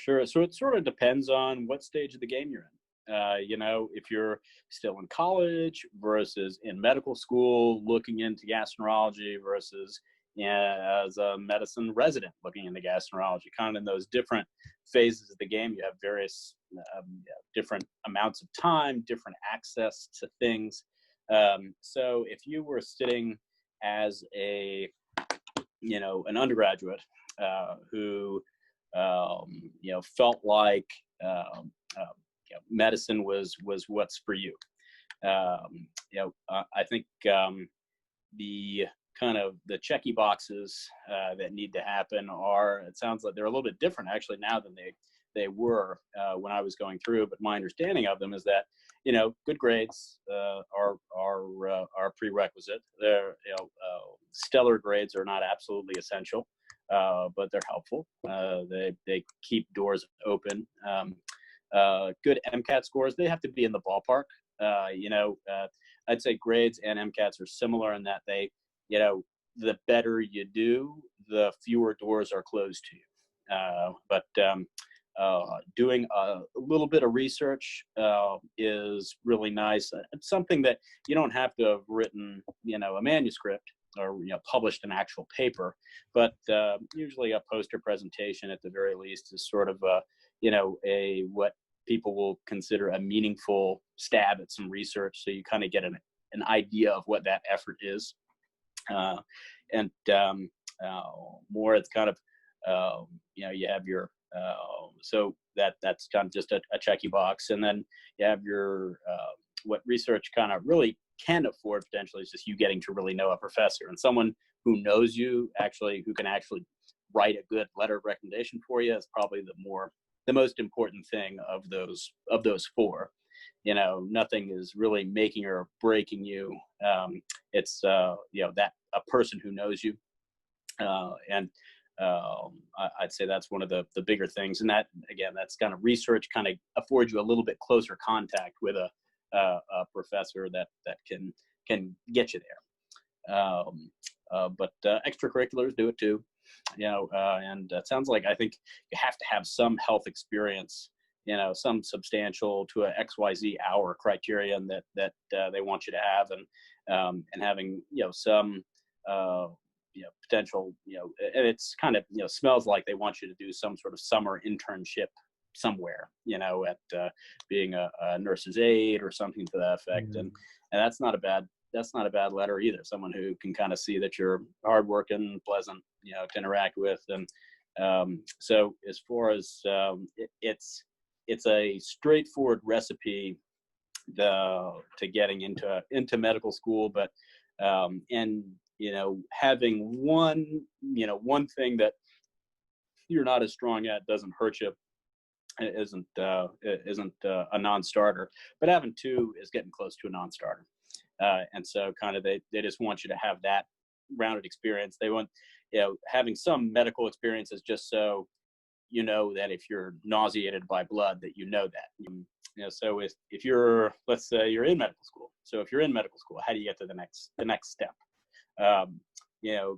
sure. So it sort of depends on what stage of the game you're in. If you're still in college versus in medical school, looking into gastroenterology versus as a medicine resident looking into gastroenterology, kind of in those different phases of the game, you have various different amounts of time, different access to things. So if you were sitting as an undergraduate who felt like medicine was what's for you. I think the kind of the checky boxes that need to happen it sounds like they're a little bit different actually now than they were when I was going through. But my understanding of them is that good grades are prerequisite. They're stellar grades are not absolutely essential, but they're helpful. They keep doors open. Good MCAT scores, they have to be in the ballpark. I'd say grades and MCATs are similar in that they, the better you do, the fewer doors are closed to you. But doing a little bit of research is really nice. It's something that you don't have to have written, a manuscript or published an actual paper, but usually a poster presentation at the very least is sort of what people will consider a meaningful stab at some research. So you kind of get an idea of what that effort is. And more it's kind of, you have your, so that's kind of just a checky box. And then you have your, what research kind of really can afford potentially is just you getting to really know a professor and someone who knows you who can actually write a good letter of recommendation for you is probably the most important thing of those four. Nothing is really making or breaking you. It's that a person who knows you, and I'd say that's one of the bigger things. And that again, that's kind of research kind of affords you a little bit closer contact with a professor that can get you there. But extracurriculars do it too. And it sounds like I think you have to have some health experience, some substantial to a XYZ hour criterion that they want you to have, and having some potential, and it's kind of smells like they want you to do some sort of summer internship somewhere, at being a nurse's aide or something to that effect. Mm-hmm. And that's not a bad letter either. Someone who can kind of see that you're hardworking, pleasant, to interact with. And so as far as it's a straightforward recipe to getting into medical school, but having one thing that you're not as strong at doesn't hurt you. It isn't a non-starter, but having two is getting close to a non-starter. And so kind of they just want you to have that rounded experience. They want, having some medical experiences just so that if you're nauseated by blood, that that. So if you're, let's say you're in medical school. So if you're in medical school, how do you get to the next step?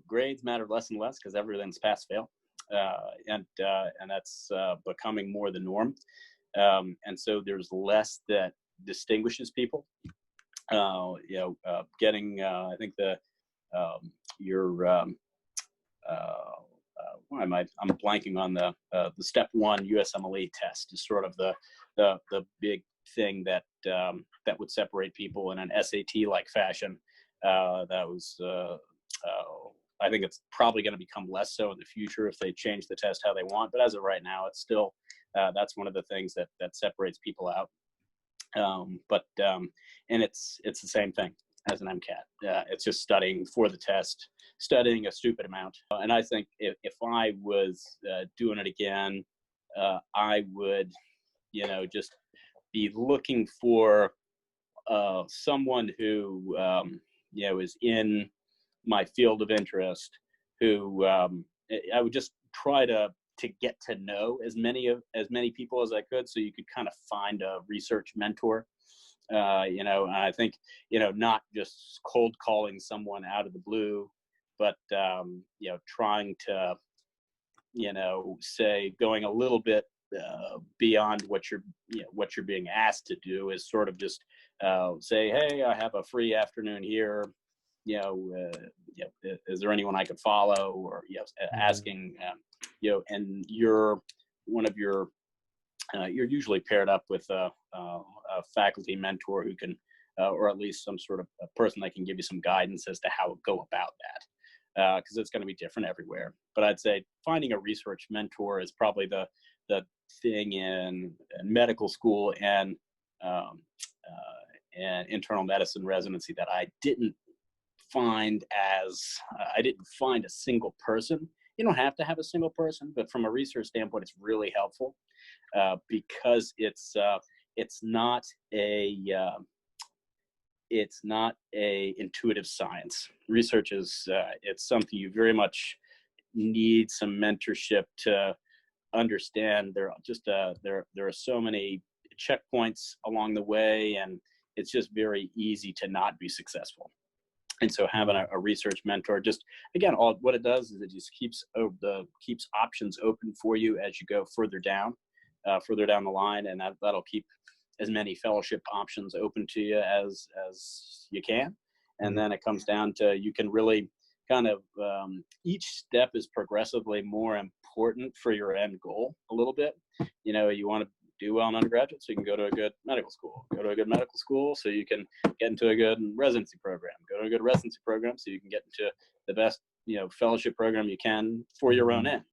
Grades matter less and less because everything's pass fail. And that's becoming more the norm. And so there's less that distinguishes people. Getting, I think I'm blanking on the step one USMLE test is sort of the big thing that would separate people in an SAT like fashion. That was, I think it's probably going to become less so in the future if they change the test how they want. But as of right now, it's still, that's one of the things that separates people out. And it's the same thing as an MCAT. It's just studying for the test, studying a stupid amount. And I think if I was doing it again, I would, just be looking for someone who, is in my field of interest, who I would just try to get to know as many people as I could, so you could kind of find a research mentor. And I think, not just cold calling someone out of the blue, but, trying to, say going a little bit beyond what what you're being asked to do is sort of just say, hey, I have a free afternoon here. Is there anyone I could follow? Or asking, and one of your you're usually paired up with a faculty mentor who can, or at least some sort of a person that can give you some guidance as to how to go about that, because it's going to be different everywhere. But I'd say finding a research mentor is probably the thing in medical school and internal medicine residency that I didn't find I didn't find a single person. You don't have to have a single person, but from a research standpoint, it's really helpful because it's not a intuitive science. Research is it's something you very much need some mentorship to understand. There are just there are so many checkpoints along the way, and it's just very easy to not be successful. And so having a research mentor, just again, what it does is it just keeps options open for you as you go further down the line, and that'll keep as many fellowship options open to you as you can. And then it comes down to, you can really kind of each step is progressively more important for your end goal a little bit. You want to do well in undergraduate, so you can go to a good medical school. Go to a good medical school so you can get into a good residency program. Go to a good residency program so you can get into the best, fellowship program you can for your own end.